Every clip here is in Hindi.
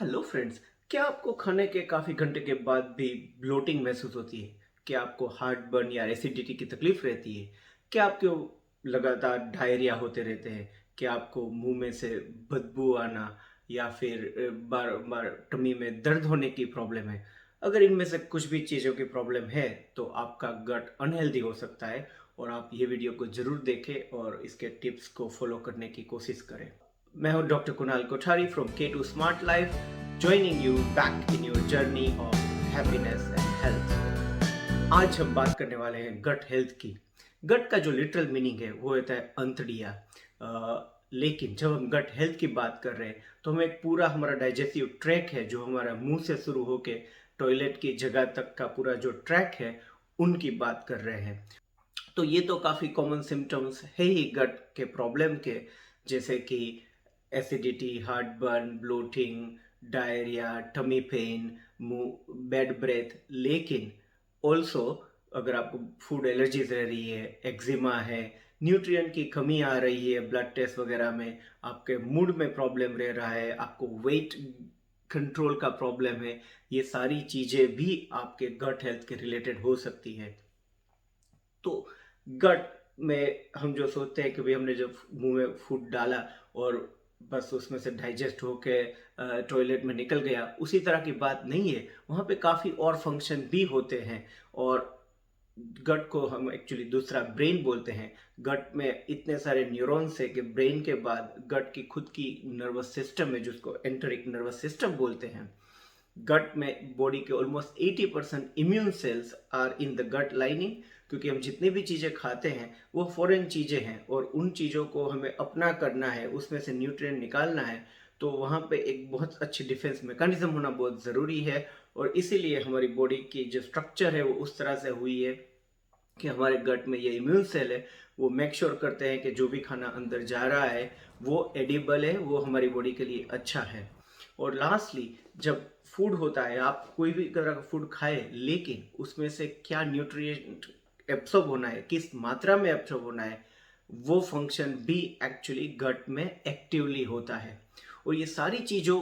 Hello friends. क्या आपको खाने के काफ़ी घंटे के बाद भी ब्लोटिंग महसूस होती है? क्या आपको हार्ट बर्न या एसिडिटी की तकलीफ रहती है? क्या आपको लगातार डायरिया होते रहते हैं? क्या आपको मुंह में से बदबू आना या फिर बार बार टमी में दर्द होने की प्रॉब्लम है? अगर इनमें से कुछ भी चीज़ों की प्रॉब्लम है तो आपका गट अनहेल्दी हो सकता है। और आप ये वीडियो को ज़रूर देखें और इसके टिप्स को फॉलो करने की कोशिश करें। मैं हूं doctor Kunal Kothari from K two smart life, joining you back in your journey of happiness and health। आज हम बात करने वाले हैं गट हेल्थ की। गट का जो लिटरल मीनिंग है वो होता है अंतड़िया। लेकिन जब हम गट हेल्थ की बात कर रहे हैं तो हम एक पूरा हमारा डाइजेस्टिव ट्रैक है जो हमारा मुंह से शुरू होके टॉयलेट की जगह तक का पूरा जो ट्रैक है उनकी बात कर रहे हैं। तो ये तो काफ़ी कॉमन सिम्टम्स है ही गट के प्रॉब्लम के, जैसे कि acidity, heart burn, bloating, diarrhoea, tummy pain, मुंह बैड ब्रेथ। लेकिन ऑल्सो अगर आपको फूड एलर्जीज रह रही है, एक्जिमा है, न्यूट्रिएंट की कमी आ रही है ब्लड टेस्ट वगैरह में, आपके मूड में प्रॉब्लम रह रहा है, आपको वेट कंट्रोल का प्रॉब्लम है, ये सारी चीज़ें भी आपके गट हेल्थ के रिलेटेड हो सकती है। तो गट में हम जो सोचते हैं कि भाई हमने जब मुंह में फूड डाला और बस उसमें से डाइजेस्ट होके टॉयलेट में निकल गया, उसी तरह की बात नहीं है। वहाँ पे काफ़ी और फंक्शन भी होते हैं। और गट को हम एक्चुअली दूसरा ब्रेन बोलते हैं। गट में इतने सारे न्यूरॉन्स है कि ब्रेन के बाद गट की खुद की नर्वस सिस्टम है जिसको एंटरिक नर्वस सिस्टम बोलते हैं। गट में बॉडी के almost 80% immune cells are in the gut lining, क्योंकि हम जितनी भी चीज़ें खाते हैं वो फॉरेन चीज़ें हैं और उन चीज़ों को हमें अपना करना है, उसमें से न्यूट्रिएंट निकालना है। तो वहाँ पे एक बहुत अच्छी डिफेंस मैकेनिज्म होना बहुत ज़रूरी है। और इसीलिए हमारी बॉडी की जो स्ट्रक्चर है वो उस तरह से हुई है कि हमारे गट में ये इम्यून सेल है, वो मेक श्योर करते हैं कि जो भी खाना अंदर जा रहा है वो एडिबल है, वो हमारी बॉडी के लिए अच्छा है। और लास्टली, जब फूड होता है, आप कोई भी तरह का फूड खाए, लेकिन उसमें से क्या न्यूट्रिएंट एब्सॉर्ब होना है, किस मात्रा में एब्सॉर्ब होना है, वो फंक्शन भी एक्चुअली गट में एक्टिवली होता है। और ये सारी चीज़ों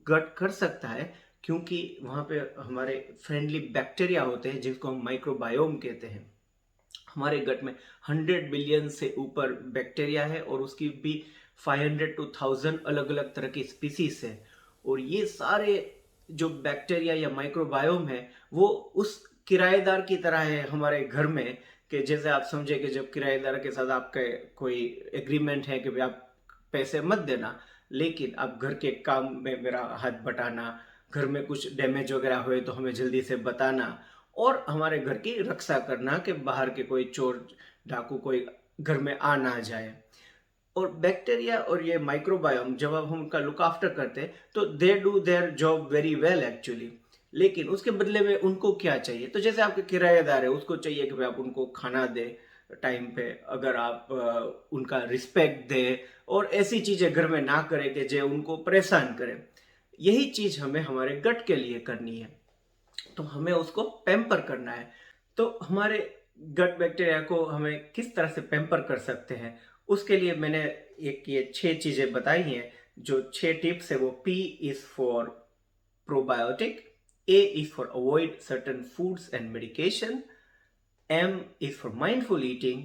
गट कर सकता है क्योंकि वहाँ पे हमारे फ्रेंडली बैक्टीरिया होते हैं जिसको हम माइक्रोबायोम कहते हैं। हमारे गट में 100 बिलियन से ऊपर बैक्टीरिया है और उसकी भी 500 to 1000 अलग अलग तरह की स्पीसीज है। और ये सारे जो बैक्टीरिया या माइक्रोबायोम है वो उस किराएदार की तरह है हमारे घर में, कि जैसे आप समझे कि जब किराएदार के साथ आपका कोई एग्रीमेंट है कि भाई आप पैसे मत देना, लेकिन आप घर के काम में मेरा हाथ बटाना, घर में कुछ डैमेज वगैरह हुए तो हमें जल्दी से बताना और हमारे घर की रक्षा करना कि बाहर के कोई चोर डाकू कोई घर में आ ना जाए। और बैक्टीरिया और ये माइक्रोबायोम जब हम उनका लुक आफ्टर करते हैं तो they do their job very well actually. लेकिन उसके बदले में उनको क्या चाहिए? तो जैसे आपके किराएदार है, उसको चाहिए कि भाई आप उनको खाना दे टाइम पे, अगर आप उनका रिस्पेक्ट दे और ऐसी चीजें घर में ना करें कि जो उनको परेशान करे। यही चीज हमें हमारे गट के लिए करनी है। तो हमें उसको पैम्पर करना है। तो हमारे गट बैक्टीरिया को हमें किस तरह से पैम्पर कर सकते हैं, उसके लिए मैंने एक ये 6 चीज़ें बताई हैं। जो 6 टिप्स है वो P is for probiotic, A is for avoid certain foods and medication, M is for mindful eating,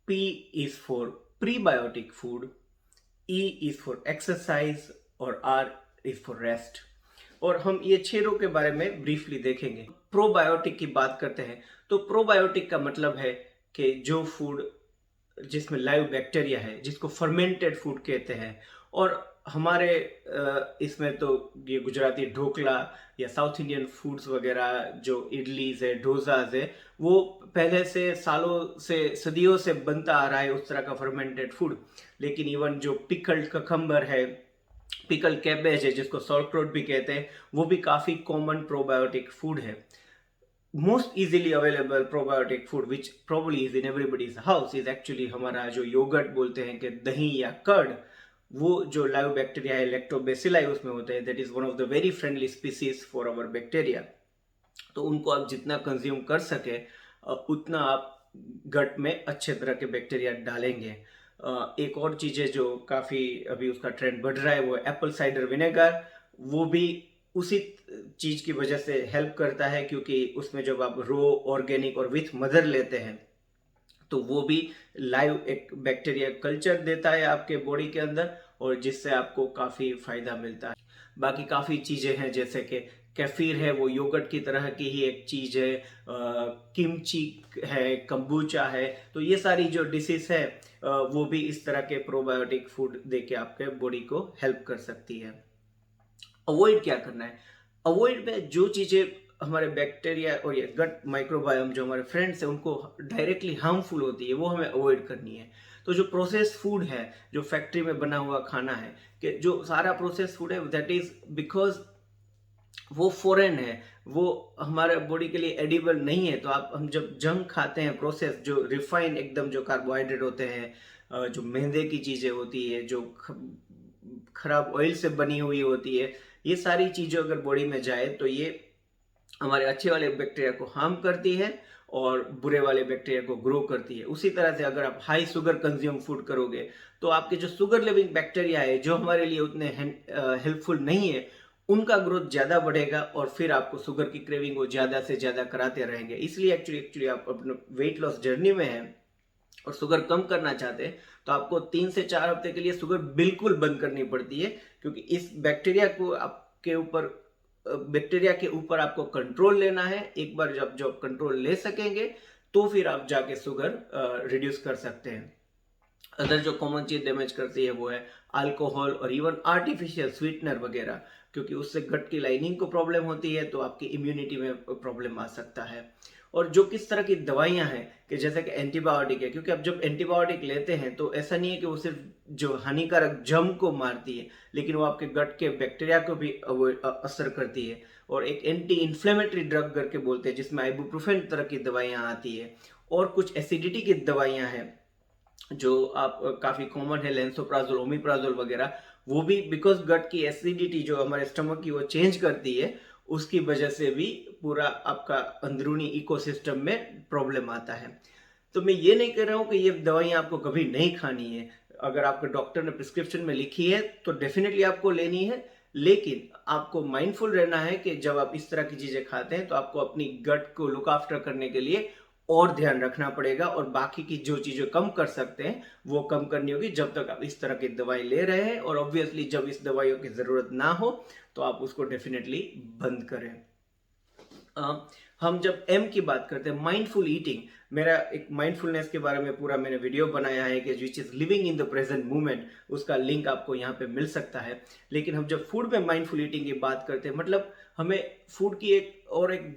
P is for prebiotic food, E is for exercise और R इज़ फॉर रेस्ट। और हम ये 6 के बारे में ब्रीफली देखेंगे। प्रोबायोटिक की बात करते हैं तो प्रोबायोटिक का मतलब है कि जो फूड जिसमें लाइव बैक्टीरिया है, जिसको फर्मेंटेड फूड कहते हैं। और हमारे इसमें तो ये गुजराती ढोकला या साउथ इंडियन फूड्स वगैरह, जो इडलीज है, डोसाज है, वो पहले से सालों से सदियों से बनता आ रहा है उस तरह का फर्मेंटेड फूड। लेकिन इवन जो पिकल्ड ककम्बर है, पिकल कैबेज है जिसको सॉल्टक्रोट भी कहते हैं, वो भी काफ़ी कॉमन प्रोबायोटिक फूड है। Most easily available probiotic food which probably is in everybody's house is actually हमारा जो योगर्ट बोलते हैं कि दही या कर्ड। वो जो लाइव बैक्टीरिया है, लैक्टोबैसिलाई उसमें होते हैं, that is one of the very friendly species for our bacteria. तो उनको आप जितना कंज्यूम कर सके उतना आप गट में अच्छे तरह के बैक्टीरिया डालेंगे। एक और चीज़ है जो काफ़ी अभी उसका ट्रेंड बढ़ रहा है, वो एप्पल साइडर विनेगर। वो भी उसी चीज़ की वजह से हेल्प करता है, क्योंकि उसमें जब आप रो ऑर्गेनिक और विथ मदर लेते हैं तो वो भी लाइव एक बैक्टीरिया कल्चर देता है आपके बॉडी के अंदर, और जिससे आपको काफ़ी फायदा मिलता है। बाकी काफ़ी चीज़ें हैं, जैसे कि कैफीर है, वो योगर्ट की तरह की ही एक चीज़ है, किमची है, कंबूचा है। तो ये सारी जो डिशेस है वो भी इस तरह के प्रोबायोटिक फूड दे के आपके बॉडी को हेल्प कर सकती है। अवॉइड क्या करना है? अवॉइड में जो चीज़ें हमारे बैक्टीरिया और ये गट माइक्रोबायोम जो हमारे फ्रेंड्स हैं उनको डायरेक्टली हार्मफुल होती है, वो हमें अवॉइड करनी है। तो जो प्रोसेस फूड है, जो फैक्ट्री में बना हुआ खाना है, कि जो सारा प्रोसेस फूड है दैट इज बिकॉज वो फॉरेन है, वो हमारे बॉडी के लिए एडिबल नहीं है। तो हम जब जंक खाते हैं, प्रोसेस जो रिफाइन एकदम जो कार्बोहाइड्रेट होते हैं, जो मैदे की चीज़ें होती है, जो खराब ऑयल से बनी हुई होती है, ये सारी चीज़ें अगर बॉडी में जाए तो ये हमारे अच्छे वाले बैक्टीरिया को हार्म करती है और बुरे वाले बैक्टीरिया को ग्रो करती है। उसी तरह से अगर आप हाई शुगर कंज्यूम फूड करोगे तो आपके जो शुगर लिविंग बैक्टीरिया है, जो हमारे लिए उतने हेल्पफुल नहीं है, उनका ग्रोथ ज़्यादा बढ़ेगा और फिर आपको शुगर की क्रेविंग वो ज़्यादा से ज़्यादा कराते रहेंगे। इसलिए एक्चुअली आप अपने वेट लॉस जर्नी में हैं और शुगर कम करना चाहते हैं तो आपको 3 से 4 हफ्ते के लिए शुगर बिल्कुल बंद करनी पड़ती है, क्योंकि इस बैक्टीरिया के ऊपर आपको कंट्रोल लेना है। एक बार जब कंट्रोल ले सकेंगे तो फिर आप जाके शुगर रिड्यूस कर सकते हैं। अदर जो कॉमन चीज डैमेज करती है वो है अल्कोहल और इवन आर्टिफिशियल स्वीटनर वगैरह, क्योंकि उससे गट की लाइनिंग को प्रॉब्लम होती है, तो आपकी इम्यूनिटी में प्रॉब्लम आ सकता है। और जो किस तरह की दवाइयां हैं, कि जैसे कि एंटीबायोटिक है, क्योंकि अब जब एंटीबायोटिक लेते हैं तो ऐसा नहीं है कि वो सिर्फ जो हानिकारक जर्म को मारती है, लेकिन वो आपके गट के बैक्टीरिया को भी असर करती है। और एक एंटी इन्फ्लेमेटरी ड्रग करके बोलते हैं, जिसमें आइबुप्रोफेन तरह की दवाइयां आती है, और कुछ एसिडिटी की दवाइयां हैं जो आप काफ़ी कॉमन है, लेंसोप्राजोल, ओमिप्राजोल वगैरह। वो भी बिकॉज गट की एसिडिटी जो हमारे स्टमक की वो चेंज करती है, उसकी वजह से भी पूरा आपका अंदरूनी इकोसिस्टम में प्रॉब्लम आता है। तो मैं ये नहीं कह रहा हूँ कि ये दवाइयाँ आपको कभी नहीं खानी है। अगर आपके डॉक्टर ने प्रिस्क्रिप्शन में लिखी है तो डेफिनेटली आपको लेनी है, लेकिन आपको माइंडफुल रहना है कि जब आप इस तरह की चीज़ें खाते हैं तो आपको अपनी गट को लुक आफ्टर करने के लिए और ध्यान रखना पड़ेगा, और बाकी की जो चीज़ें कम कर सकते हैं वो कम करनी होगी जब तक आप इस तरह की दवाई ले रहे हैं। और ऑब्वियसली जब इस दवाइयों की ज़रूरत ना हो तो आप उसको डेफिनेटली बंद करें। हम जब एम की बात करते हैं, माइंडफुल ईटिंग, मेरा एक माइंडफुलनेस के बारे में पूरा मैंने वीडियो बनाया है कि which is living in the present moment, उसका लिंक आपको यहाँ पे मिल सकता है। लेकिन हम जब फूड में माइंडफुल ईटिंग की बात करते हैं, मतलब हमें फूड की एक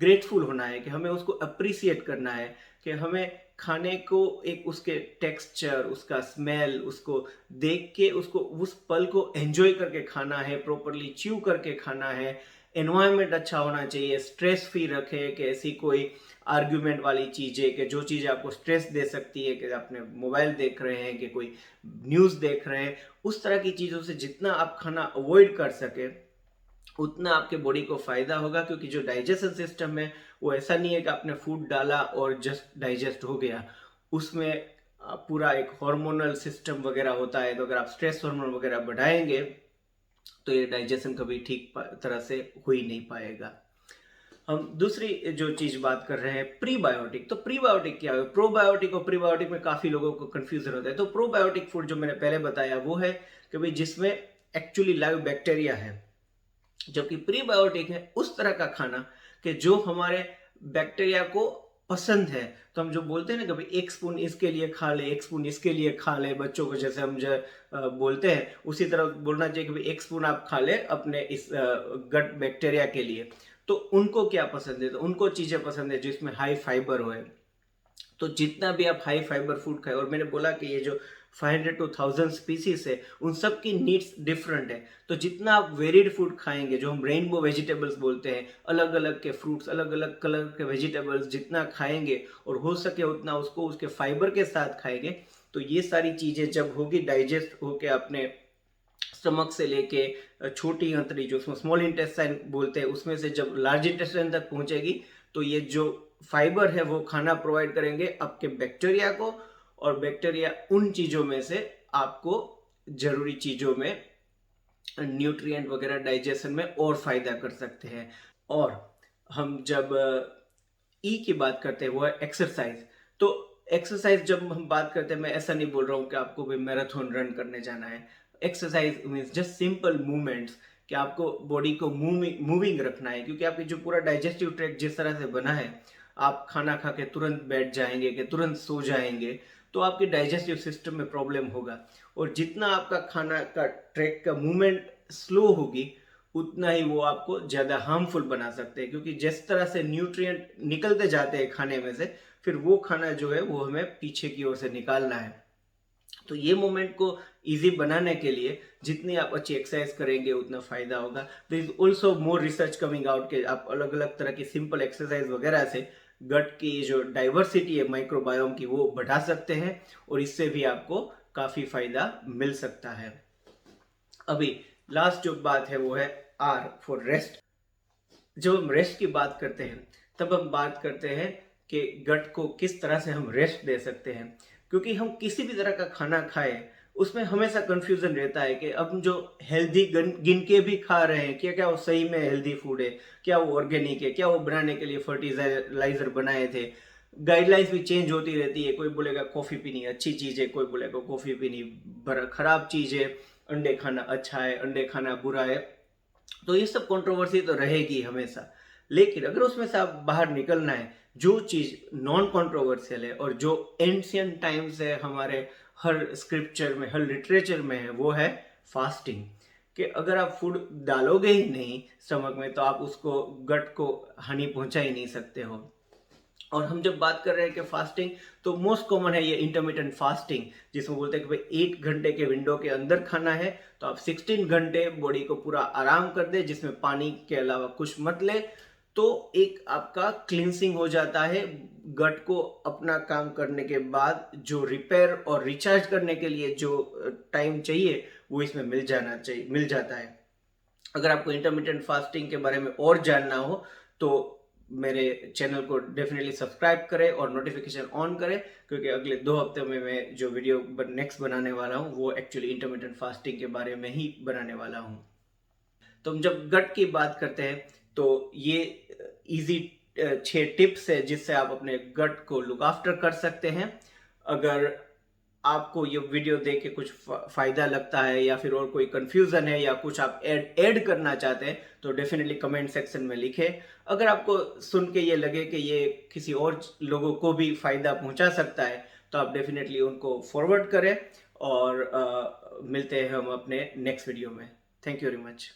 ग्रेटफुल होना है, कि हमें उसको अप्रिसिएट करना है, कि हमें खाने को एक उसके टेक्सचर, उसका स्मेल, उसको देख के उसको उस पल को एंजॉय करके खाना है, प्रॉपरली च्यू करके खाना है। एनवायरनमेंट अच्छा होना चाहिए, स्ट्रेस फ्री रखे, कि ऐसी कोई आर्ग्यूमेंट वाली चीज़ें, कि जो चीज़ें आपको स्ट्रेस दे सकती है, कि आपने मोबाइल देख रहे हैं, कि कोई न्यूज़ देख रहे हैं, उस तरह की चीज़ों से जितना आप खाना अवॉइड कर सके उतना आपके बॉडी को फायदा होगा। क्योंकि जो डाइजेशन सिस्टम है वो ऐसा नहीं है कि आपने फूड डाला और जस्ट डाइजेस्ट हो गया, उसमें पूरा एक हार्मोनल सिस्टम वगैरह होता है। तो अगर आप स्ट्रेस हार्मोन वगैरह बढ़ाएंगे तो ये डाइजेशन कभी ठीक तरह से हो ही नहीं पाएगा। हम दूसरी जो चीज बात कर रहे हैं, प्रीबायोटिक। तो प्रीबायोटिक क्या है? प्रोबायोटिक और प्रीबायोटिक में काफी लोगों को कंफ्यूजन होता है। तो प्रोबायोटिक फूड जो मैंने पहले बताया वो है कि भाई जिसमें एक्चुअली लाइव बैक्टीरिया है, जबकि प्रीबायोटिक है उस तरह का खाना कि जो हमारे बैक्टीरिया को पसंद है। तो हम जो बोलते हैं ना कि भाई एक स्पून इसके लिए खा ले, एक स्पून इसके लिए खा ले, बच्चों को जैसे हम जो बोलते हैं उसी तरह बोलना चाहिए कि भाई एक स्पून आप खा ले अपने इस गट बैक्टीरिया के लिए। तो उनको क्या पसंद है? तो उनको चीज़ें पसंद है जिसमें हाई फाइबर हो। तो जितना भी आप हाई फाइबर फूड खाए, और मैंने बोला कि ये जो 500 to 1000 स्पीसीज है उन सब की नीड्स डिफरेंट है। तो जितना आप वेरिड फूड खाएंगे, जो हम रेनबो वेजिटेबल्स बोलते हैं, अलग अलग के फ्रूट्स, अलग अलग कलर के वेजिटेबल्स जितना खाएंगे और हो सके उतना उसको उसके फाइबर के साथ खाएंगे, तो ये सारी चीज़ें जब होगी डाइजेस्ट होके अपने स्टमक से लेके छोटी अंतड़ी जो उसमें स्मॉल इंटेस्टाइन बोलते हैं उसमें से जब लार्ज इंटेस्टाइन तक पहुंचेगी, तो ये जो फाइबर है वो खाना प्रोवाइड करेंगे आपके बैक्टीरिया को, और बैक्टीरिया उन चीज़ों में से आपको जरूरी चीज़ों में न्यूट्रिएंट वगैरह डाइजेशन में और फायदा कर सकते हैं। और हम जब ई की बात करते हैं वो है एक्सरसाइज। तो एक्सरसाइज जब हम बात करते हैं, मैं ऐसा नहीं बोल रहा हूँ कि आपको भी मैराथन रन करने जाना है। Exercise means just simple movements, कि आपको बॉडी को मूविंग रखना है, क्योंकि आपकी जो पूरा डाइजेस्टिव ट्रैक्ट जिस तरह से बना है, आप खाना खा के तुरंत बैठ जाएंगे कि तुरंत सो जाएंगे, तो आपके डाइजेस्टिव सिस्टम में प्रॉब्लम होगा। और जितना आपका खाना का ट्रैक का मूवमेंट स्लो होगी, उतना ही वो आपको ज़्यादा हार्मफुल बना सकते हैं, क्योंकि जिस तरह से न्यूट्रिएंट निकलते जाते हैं खाने में से, फिर वो खाना जो है वो हमें पीछे की ओर से निकालना है। तो ये मोमेंट को इजी बनाने के लिए जितनी आप अच्छी एक्सरसाइज करेंगे उतना फायदा होगा। There is also more research coming out के आप अलग अलग तरह की सिंपल एक्सरसाइज वगैरह से गट की जो डाइवर्सिटी है माइक्रोबायोम की वो बढ़ा सकते हैं, और इससे भी आपको काफी फायदा मिल सकता है। अभी लास्ट जो बात है वो है आर फॉर रेस्ट। जब हम रेस्ट की बात करते हैं तब हम बात करते हैं कि गट को किस तरह से हम रेस्ट दे सकते हैं, क्योंकि हम किसी भी तरह का खाना खाए उसमें हमेशा कंफ्यूजन रहता है कि अब हम जो हेल्दी गिन के भी खा रहे हैं, क्या क्या वो सही में हेल्दी फूड है, क्या वो ऑर्गेनिक है, क्या वो बनाने के लिए फर्टिलाइजर बनाए थे। गाइडलाइंस भी चेंज होती रहती है, कोई बोलेगा कॉफ़ी पीनी अच्छी चीज़ है, कोई बोलेगा कॉफ़ी पीनी खराब चीज़ है, अंडे खाना अच्छा है, अंडे खाना बुरा है। तो ये सब कंट्रोवर्सी तो रहेगी हमेशा, लेकिन अगर उसमें से आप बाहर निकलना है, जो चीज नॉन कंट्रोवर्शियल है और जो एंशियंट टाइम से हमारे हर स्क्रिप्चर में, हर लिटरेचर में है, वो है फास्टिंग। कि अगर आप फूड डालोगे ही नहीं स्टमक में, तो आप उसको गट को हानि पहुंचा ही नहीं सकते हो। और हम जब बात कर रहे हैं कि फास्टिंग, तो मोस्ट कॉमन है ये इंटरमिटेंट फास्टिंग, जिसमें बोलते हैं कि भाई 8 घंटे के विंडो के अंदर खाना है, तो आप 16 घंटे बॉडी को पूरा आराम कर दे, जिसमें पानी के अलावा कुछ मत ले। तो एक आपका क्लिनसिंग हो जाता है, गट को अपना काम करने के बाद जो रिपेयर और रिचार्ज करने के लिए जो टाइम चाहिए वो इसमें मिल जाता है। अगर आपको इंटरमिटेंट फास्टिंग के बारे में और जानना हो तो मेरे चैनल को डेफिनेटली सब्सक्राइब करें और नोटिफिकेशन ऑन करें, क्योंकि अगले 2 हफ्ते में मैं जो वीडियो नेक्स्ट बनाने वाला हूँ वो एक्चुअली इंटरमिटेंट फास्टिंग के बारे में ही बनाने वाला हूँ। तो हम जब गट की बात करते हैं तो ये इजी 6 टिप्स है जिससे आप अपने गट को लुक आफ्टर कर सकते हैं। अगर आपको ये वीडियो देख के कुछ फायदा लगता है या फिर और कोई कंफ्यूजन है या कुछ आप ऐड करना चाहते हैं तो डेफिनेटली कमेंट सेक्शन में लिखें। अगर आपको सुन के ये लगे कि ये किसी और लोगों को भी फायदा पहुंचा सकता है तो आप डेफिनेटली उनको फॉरवर्ड करें। और मिलते हैं हम अपने नेक्स्ट वीडियो में। Thank you very much.